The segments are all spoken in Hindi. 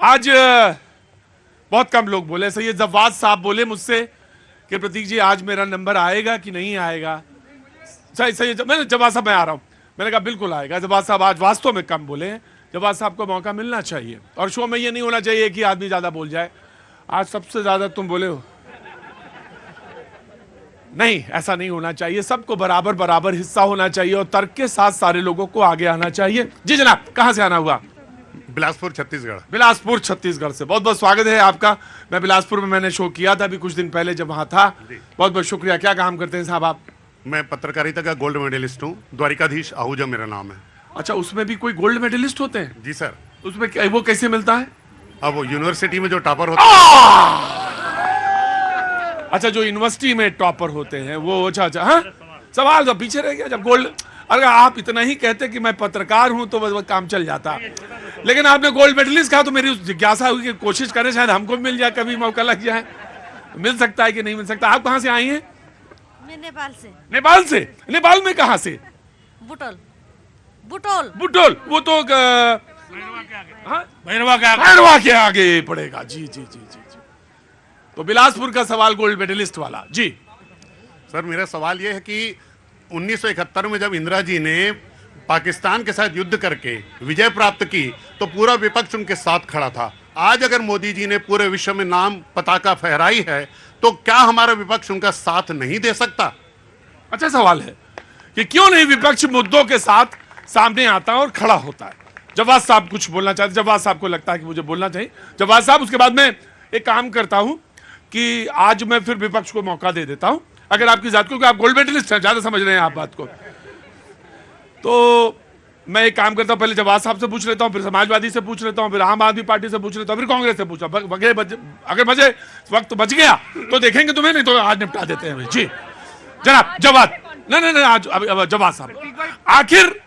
आज बहुत कम लोग बोले, सही जवाद साहब बोले मुझसे कि प्रतीक जी आज मेरा नंबर आएगा कि नहीं आएगा। सही सही, मैंने जवाद साहब मैं आ रहा हूं, मैंने कहा बिल्कुल आएगा। जवाद साहब आज वास्तव में कम बोले हैं, जवाद साहब को मौका मिलना चाहिए और शो में ये नहीं होना चाहिए कि आदमी ज्यादा बोल जाए। आज सबसे ज्यादा तुम बोले हो, नहीं ऐसा नहीं होना चाहिए, सबको बराबर बराबर हिस्सा होना चाहिए और तर्क के साथ सारे लोगों को आगे आना चाहिए। जी जनाब, कहां से आना हुआ? बिलासपुर छत्तीसगढ़। बिलासपुर छत्तीसगढ़ से बहुत बहुत स्वागत है आपका। मैं बिलासपुर में मैंने शो किया था अभी कुछ दिन पहले जब वहां था। बहुत बहुत शुक्रिया। क्या काम करते हैं साहब आप? मैं पत्रकारिता का गोल्ड मेडलिस्ट हूँ, द्वारिकाधीश आहूजा मेरा नाम है। अच्छा, उसमें भी कोई गोल्ड मेडलिस्ट होते हैं? जी सर। उसमें वो कैसे मिलता है? अब वो यूनिवर्सिटी में जो टॉपर होता है। अच्छा, जो यूनिवर्सिटी में टॉपर होते हैं वो। अच्छा अच्छा, हाँ सवाल तो पीछे रह गया जब गोल्ड। अगर आप इतना ही कहते कि मैं पत्रकार हूं तो वो काम चल जाता, लेकिन आपने गोल्ड मेडलिस्ट कहा तो मेरी जिज्ञासा हुई कि कोशिश करें शायद हमको मिल जाए, कभी मौका लग जाए। मिल सकता है कि नहीं मिल सकता। आप कहां से आई हैं? मैं नेपाल से। नेपाल से? नेपाल में कहां से? बुटोल। बुटोल। बुटोल, वो तो भैरवा के आगे पड़ेगा। जी जी जी जी जी। तो बिलासपुर का सवाल गोल्ड मेडलिस्ट वाला। जी सर, मेरा सवाल यह है कि 1971 में जब इंदिरा जी ने पाकिस्तान के साथ युद्ध करके विजय प्राप्त की तो पूरा विपक्ष उनके साथ खड़ा था। आज अगर मोदी जी ने पूरे विश्व में नाम पताका फहराई है तो क्या हमारा विपक्ष उनका साथ नहीं दे सकता? अच्छा सवाल है कि क्यों नहीं विपक्ष मुद्दों के साथ सामने आता है और खड़ा होता है। जवाद साहब कुछ बोलना चाहते? जवाद साहब को लगता है कि मुझे बोलना चाहिए। जवाद साहब, उसके बाद मैं एक काम करता हूं कि आज मैं फिर विपक्ष को मौका दे देता हूं, अगर आपकी जात को, आप गोल्ड मेडलिस्ट हैं, ज्यादा समझ रहे हैं आप बात को, तो मैं एक काम करता हूं, पहले जवाद साहब से पूछ लेता हूं, फिर समाजवादी से पूछ लेता हूं, फिर आम आदमी पार्टी से पूछ लेता हूं, फिर कांग्रेस से पूछा। अगर मुझे वक्त बच गया तो देखेंगे तुम्हें, नहीं तो आज निपटा देते हैं। जी जनाब, जवाब। नहीं आज जवाद साहब, आखिर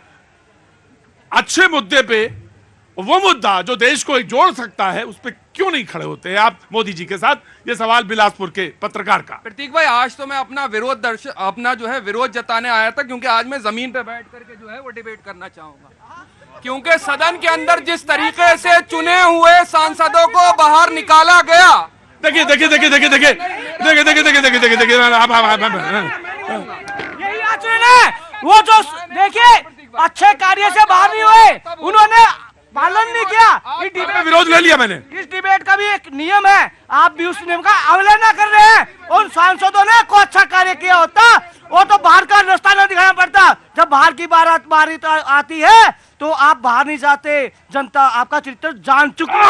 अच्छे मुद्दे पे, वो मुद्दा जो देश को एक जोड़ सकता है, उस पर क्यों नहीं खड़े होते हैं आप मोदी जी के साथ? ये सवाल बिलासपुर के पत्रकार का। प्रतीक भाई, आज तो मैं अपना विरोध जताने आया था, क्योंकि आज मैं जमीन पे बैठ करके जो है वो डिबेट करना चाहूंगा। क्योंकि सदन के अंदर जिस तरीके से चुने हुए सांसदों को बाहर निकाला गया। देखिए देखिए देखिए देखिए देखिए देखिए देखिए देखिए देखिए देखिए देखिए यही आचरण है वो जो देखिए अच्छे कार्य से बाहर नहीं हुए, उन्होंने पालन नहीं किया। विरोध ले लिया मैंने। इस डिबेट का भी एक नियम है, आप भी उस नियम का अवहेलना कर रहे हैं। उन सांसदों ने को अच्छा कार्य किया होता, वो तो बाहर का रास्ता न दिखाना पड़ता। जब बाहर की बात आती है तो आप बाहर नहीं जाते, जनता आपका चरित्र जान चुकी है।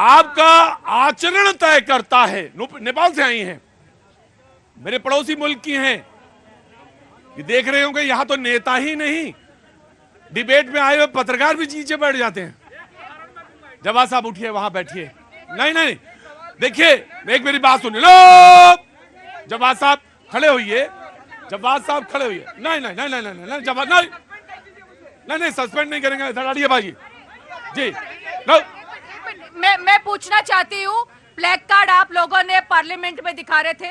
आपका आचरण तय करता है। नेपाल से आई हैं, मेरे पड़ोसी मुल्क की हैं। ये देख रहे होंगे, यहां तो नेता ही नहीं, डिबेट में आए हुए पत्रकार भी नीचे बैठ जाते हैं। जवाद साहब उठिए, वहां बैठिए। नहीं नहीं, देखिए एक मेरी बात सुनिए। लो, जवाद साहब खड़े होइए, जवाद साहब खड़े होइए। नहीं नहीं नहीं नहीं नहीं नहीं जवाद नहीं नहीं नहीं, सस्पेंड नहीं करेंगे। धड़ाड़िए भाई जी। लो, मैं पूछना चाहती हूँ, ब्लैक कार्ड आप लोगों ने पार्लियामेंट में दिखा रहे थे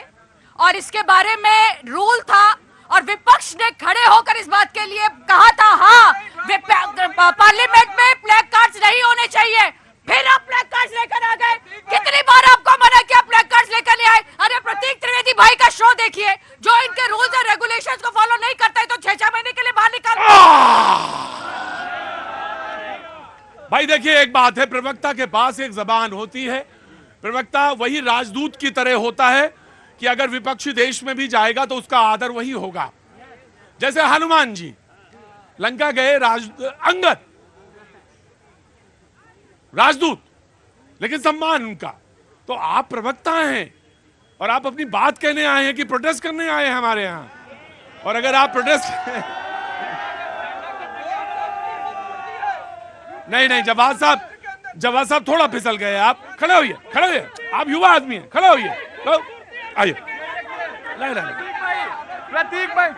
और इसके बारे में रूल था और विपक्ष ने खड़े होकर इस बात के लिए कहा था, हाँ पार्लियामेंट में ब्लैक कार्ड्स नहीं होने चाहिए। फिर आप ब्लैक कार्ड्स लेकर आ गए। कितनी बार आपको मना किया ब्लैक कार्ड्स लेकर नहीं आए? अरे प्रतीक त्रिवेदी भाई का शो देखिए, जो इनके रूल्स और रेगुलेशंस को फॉलो नहीं करता है तो 6 महीने के लिए बाहर निकाल। भाई देखिए, एक बात है, प्रवक्ता के पास एक जबान होती है। प्रवक्ता वही राजदूत की तरह होता है कि अगर विपक्षी देश में भी जाएगा तो उसका आदर वही होगा। जैसे हनुमान जी लंका गए, अंगद राजदूत, लेकिन सम्मान उनका। तो आप प्रवक्ता हैं और आप अपनी बात कहने आए हैं कि प्रोटेस्ट करने आए हैं हमारे यहां। और अगर आप प्रोटेस्ट नहीं नहीं, जवाद साहब थोड़ा फिसल गए। आप खड़े होइए, खड़े होइए, आप युवा आदमी हैं, खड़े होइए। तो आइए। प्रतीक भाई,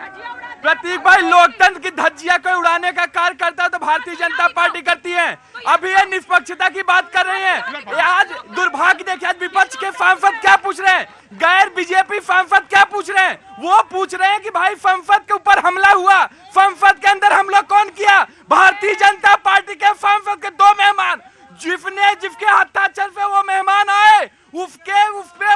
प्रतीक भाई, लोकतंत्र की धज्जिया को उड़ाने का कार्य करता है तो भारतीय जनता पार्टी करती है। अभी ये निष्पक्षता की बात कर रहे हैं। ये आज दुर्भाग्य देखिए, आज विपक्ष के सांसद क्या पूछ रहे हैं, गैर बीजेपी सांसद क्या पूछ रहे हैं? वो पूछ रहे हैं कि भाई संसद के ऊपर हमला हुआ, संसद के अंदर हमला कौन किया? भारतीय जनता पार्टी के सांसद के 2 मेहमान, जिसके हस्ताक्षर पे वो मेहमान आए उसके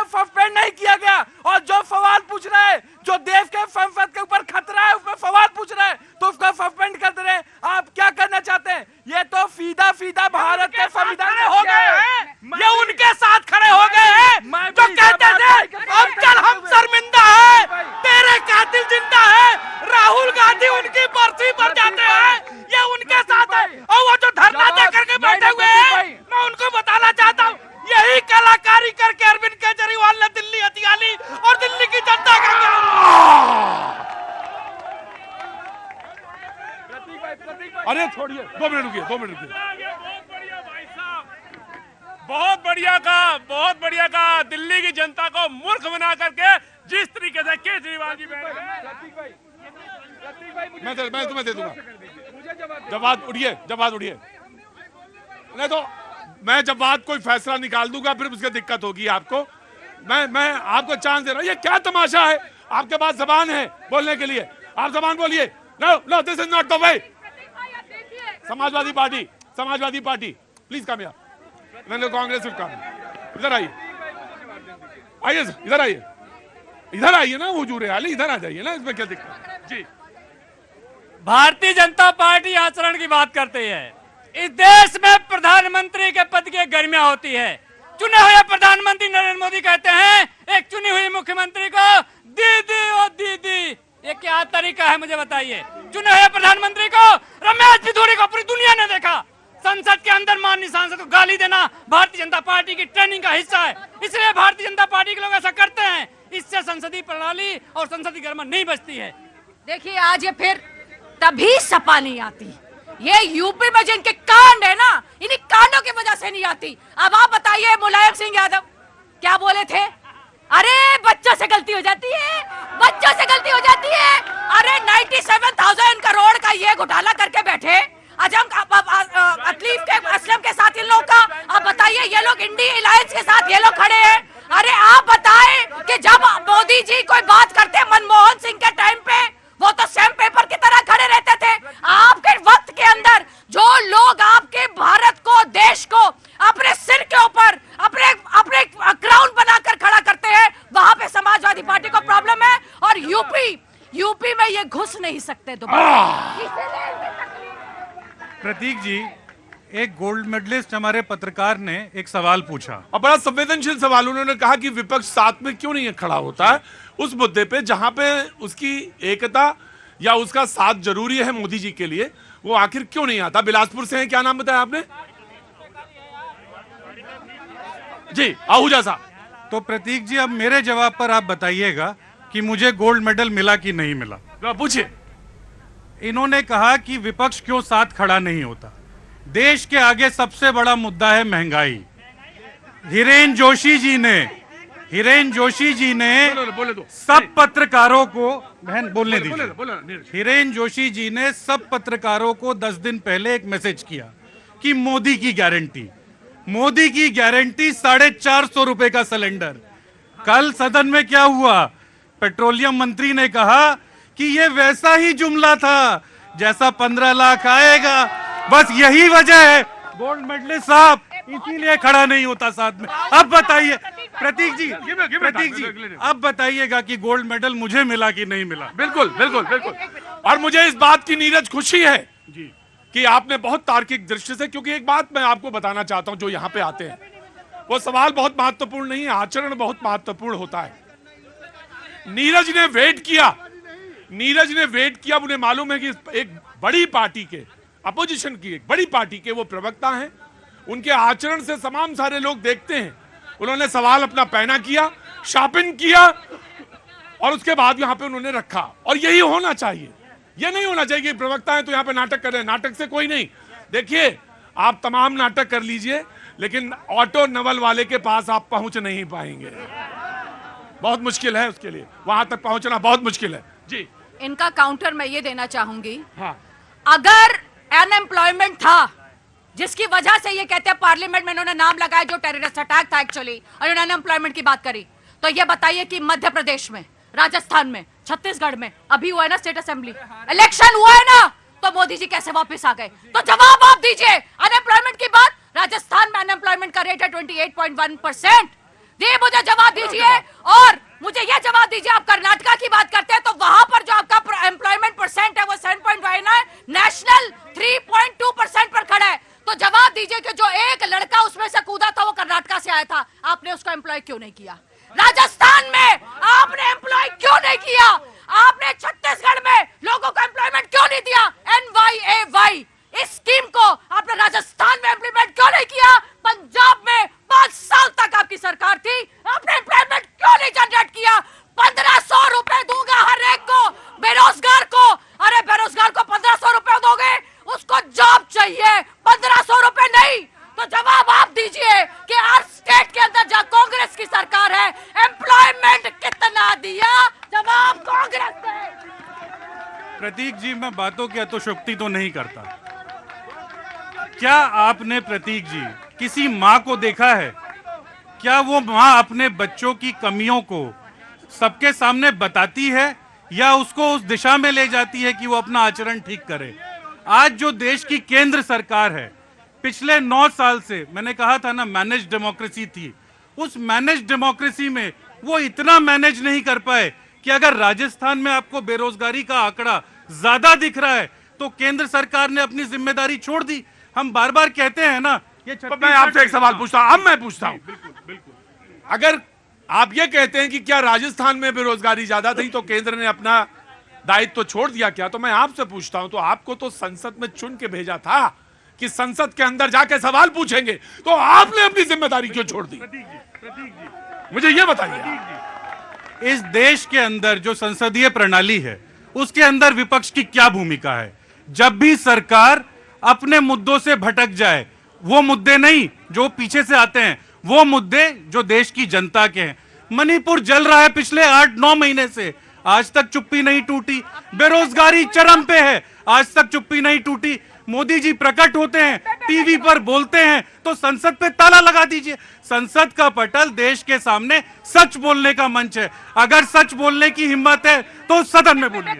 सस्पेंड नहीं किया गया। और जो सवाल पूछ रहा है, जो देश के संसद के ऊपर खतरा है, उस पर सवाल पूछ रहे हैं तो उसका सस्पेंड कर दे रहे हैं। आप क्या करना चाहते हैं? ये तो सीधा सीधा भारत के संविधान हो गए हैं, ये उनके साथ खड़े हो गए हैं जो कहते थे अब चल हम शर्मिंदा है, तेरे कातिल जिंदा है। राहुल गांधी उनकी बरसी पर जाते हैं, ये उनके साथ है। और वो जो धरना दे करके बैठे हुए हैं, मैं उनको बताना चाहता हूँ, यही कलाकारी करके अरविंद केजरीवाल ने दिल्ली हथियाली और दिल्ली की जनता का अरे छोड़िए, 2 मिनट रुकिए, 2 मिनट रुकिए। बहुत बढ़िया कहा। दिल्ली की जनता को मूर्ख बना करके जिस तरीके से केजरीवाल जी मैं तुम्हें दे दूंगा। जब बात उड़िए नहीं तो मैं जब बात कोई फैसला निकाल दूंगा फिर उसकी दिक्कत होगी आपको। मैं आपको चांस दे रहा हूं। ये क्या तमाशा है? आपके पास जबान है बोलने के लिए, आप जबान बोलिए। No this is not the way. Samajwadi Party please come here. Congress will come. इधर आइए ना हुजूर आली, इधर आ जाइए ना, इसमें क्या दिक्कत जी? भारतीय जनता पार्टी आचरण की बात करती है। इस देश में प्रधानमंत्री के पद की गरिमा होती है। चुने हुए प्रधानमंत्री नरेंद्र मोदी कहते हैं एक चुनी हुई मुख्यमंत्री को दीदी और दीदी, ये क्या तरीका है मुझे बताइए? चुने हुए प्रधानमंत्री को, रमेश पिथौड़ी को पूरी दुनिया ने देखा। संसद के अंदर माननीय सांसद को गाली देना भारतीय जनता पार्टी की ट्रेनिंग का हिस्सा है, इसलिए भारतीय जनता पार्टी के लोग ऐसा करते हैं। इससे संसदीय प्रणाली और संसदीय गरिमा नहीं बचती है। देखिए आज ये फिर तभी सपा नहीं आती, ये यूपी में जिनके कांड है ना, इन्हीं कांडों की वजह से नहीं आती। अब आप बताइए, मुलायम सिंह यादव क्या बोले थे? अरे बच्चों से गलती हो जाती है, बच्चों से गलती हो जाती है। अरे 97,000 करोड़ का ये घोटाला करके बैठे असलम के साथ इन लोगों का। अब बताइए, ये लोग इंडी अलायंस के साथ ये लोग खड़े हैं। अरे आप बताएं कि जब मोदी जी कोई बात करते मनमोहन सिंह के टाइम पे, वो तो सेम पेपर की तरह खड़े रहते थे। आपके वक्त के अंदर जो लोग आपके भारत को, देश को अपने सिर के ऊपर अपने क्राउन बनाकर खड़ा करते हैं, वहां पे समाजवादी पार्टी को प्रॉब्लम है। और यूपी में ये घुस नहीं सकते दोबारा। प्रतीक जी, एक गोल्ड मेडलिस्ट हमारे पत्रकार ने एक सवाल पूछा और बड़ा संवेदनशील सवाल। उन्होंने कहा कि विपक्ष साथ में क्यों नहीं खड़ा होता है उस मुद्दे पे जहां पे उसकी एकता या उसका साथ जरूरी है मोदी जी के लिए, वो आखिर क्यों नहीं आता? बिलासपुर से हैं, क्या नाम बताया आपने जी? आहूजा साहब। तो प्रतीक जी, अब मेरे जवाब पर आप बताइएगा कि मुझे गोल्ड मेडल मिला कि नहीं मिला। पूछिए। इन्होंने कहा कि विपक्ष क्यों साथ खड़ा नहीं होता। देश के आगे सबसे बड़ा मुद्दा है महंगाई। हिरेन जोशी जी ने बोले दो। सब पत्रकारों को, बहन बोलने दीजिए। हिरेन जोशी जी ने सब पत्रकारों को 10 दिन पहले एक मैसेज किया कि मोदी की गारंटी 450 रुपए का सिलेंडर। कल सदन में क्या हुआ? पेट्रोलियम मंत्री ने कहा कि ये वैसा ही जुमला था जैसा 15 लाख आएगा। बस यही वजह है गोल्ड मेडलिस्ट साहब इसीलिए खड़ा नहीं होता साथ में। अब बताइए प्रतीक जी, अब बताइएगा कि गोल्ड मेडल मुझे मिला कि नहीं मिला? बिल्कुल। और मुझे इस बात की नीरज खुशी है जी कि आपने बहुत तार्किक दृष्टि से, क्योंकि एक बात मैं आपको बताना चाहता हूं, जो यहाँ पे आते हैं वो सवाल बहुत महत्वपूर्ण नहीं है, आचरण बहुत महत्वपूर्ण होता है। नीरज ने वेट किया। उन्हें मालूम है कि एक बड़ी पार्टी के, अपोजिशन की एक बड़ी पार्टी के वो प्रवक्ता हैं, उनके आचरण से तमाम सारे लोग देखते हैं। उन्होंने सवाल अपना पैना किया, शार्पन किया और उसके बाद यहाँ पे उन्होंने रखा। और यही होना चाहिए। ये नहीं होना चाहिए कि प्रवक्ता है तो यहाँ पे नाटक कर रहे हैं। नाटक से कोई नहीं। देखिए, आप तमाम नाटक कर लीजिए, लेकिन ऑटो नवल वाले के पास आप पहुंच नहीं पाएंगे। बहुत मुश्किल है उसके लिए, वहां तक पहुंचना बहुत मुश्किल है जी। इनका काउंटर मैं ये देना चाहूंगी, हाँ। अगर अनएम्प्लॉयमेंट था जिसकी वजह से ये कहते हैं पार्लियामेंट में इन्होंने नाम लगाया जो टेररिस्ट अटैक था एक्चुअली, और इन्होंने अनएम्प्लॉयमेंट की बात करी, तो ये बताइए कि मध्य प्रदेश में, राजस्थान में, छत्तीसगढ़ में अभी हुआ है ना स्टेट असेंबली इलेक्शन हुआ है ना, तो मोदी जी कैसे वापस आ गए? तो जवाब आप दीजिए। अनएम्प्लॉयमेंट की बात, राजस्थान में अनएम्प्लॉयमेंट का रेट है 28.1%। ये मुझे जवाब दीजिए। और मुझे ये जवाब दीजिए, आप कर्नाटका की बात करते हैं तो वहां पर जो आपका एम्प्लॉयमेंट परसेंट है वो 7.9 है, नेशनल 3.2% पर खड़ा है। तो जवाब दीजिए कि जो एक लड़का उसमें से कूदा था वो कर्नाटका से आया था, आपने उसको एम्प्लॉय क्यों नहीं किया? राजस्थान में आपने एम्प्लॉय क्यों नहीं किया? आपने छत्तीसगढ़ में लोगों को एम्प्लॉयमेंट क्यों नहीं दिया? NYAY इस स्कीम को आपने राजस्थान में इम्प्लीमेंट क्यों नहीं किया? पंजाब में 5 साल तक आपकी सरकार थी, आपने एम्प्लॉयमेंट क्यों नहीं जनरेट किया? 1500 रुपए दूंगा हर एक को, बेरोजगार को। अरे बेरोजगार को 1500 रुपए दोगे, उसको जॉब चाहिए, 1500 रुपए नहीं। तो जवाब आप दीजिए कि हर स्टेट के अंदर जहां कांग्रेस की सरकार है एम्प्लॉयमेंट कितना दिया? जवाब कांग्रेस ने। प्रतीक जी, मैं बातों की अतिशयोक्ति तो नहीं करता। क्या आपने प्रतीक जी किसी माँ को देखा है? क्या वो माँ अपने बच्चों की कमियों को सबके सामने बताती है या उसको उस दिशा में ले जाती है कि वो अपना आचरण ठीक करे? आज जो देश की केंद्र सरकार है, पिछले 9 साल से, मैंने कहा था ना मैनेज डेमोक्रेसी थी, उस मैनेज डेमोक्रेसी में वो इतना मैनेज नहीं कर पाए कि अगर राजस्थान में आपको बेरोजगारी का आंकड़ा ज्यादा दिख रहा है तो केंद्र सरकार ने अपनी जिम्मेदारी छोड़ दी। हम बार बार कहते हैं ना, ये तो मैं आपसे एक सवाल पूछता हूं, अब मैं पूछता हूं, अगर आप ये कहते हैं कि क्या राजस्थान में बेरोजगारी ज्यादा थी तो केंद्र ने अपना दायित्व तो छोड़ दिया क्या? तो मैं आपसे पूछता हूं, तो आपको तो संसद में चुन के भेजा था कि संसद के अंदर जाके सवाल पूछेंगे, तो आपने अपनी जिम्मेदारी क्यों छोड़ दी? मुझे ये बताइए। इस देश के अंदर जो संसदीय प्रणाली है उसके अंदर विपक्ष की क्या भूमिका है? जब भी सरकार अपने मुद्दों से भटक जाए, वो मुद्दे नहीं जो पीछे से आते हैं, वो मुद्दे जो देश की जनता के हैं। मणिपुर जल रहा है पिछले 8-9 महीने से, आज तक चुप्पी नहीं टूटी। बेरोजगारी चरम पे है, आज तक चुप्पी नहीं टूटी। मोदी जी प्रकट होते हैं, टीवी पर बोलते हैं, तो संसद पे ताला लगा दीजिए। संसद का पटल देश के सामने सच बोलने का मंच है। अगर सच बोलने की हिम्मत है तो सदन में बोलिए।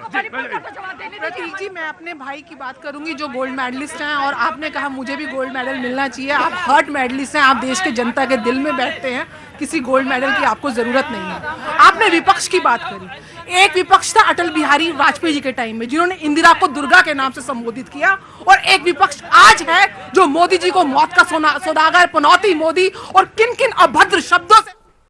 प्रतीक जी, मैं अपने भाई की बात करूंगी जो गोल्ड मेडलिस्ट हैं, और आपने कहा मुझे भी गोल्ड मेडल मिलना चाहिए। आप हर्ट मेडलिस्ट हैं, आप देश के जनता के दिल में बैठते हैं, किसी गोल्ड मेडल की आपको जरूरत नहीं है। आपने विपक्ष की बात करी, एक विपक्ष था अटल बिहारी वाजपेयी जी के टाइम में जिन्होंने इंदिरा को दुर्गा के नाम से संबोधित किया, और एक विपक्ष आज है जो मोदी जी को मौत का सौदागर, पनौती मोदी और किन किन अभद्र शब्दों से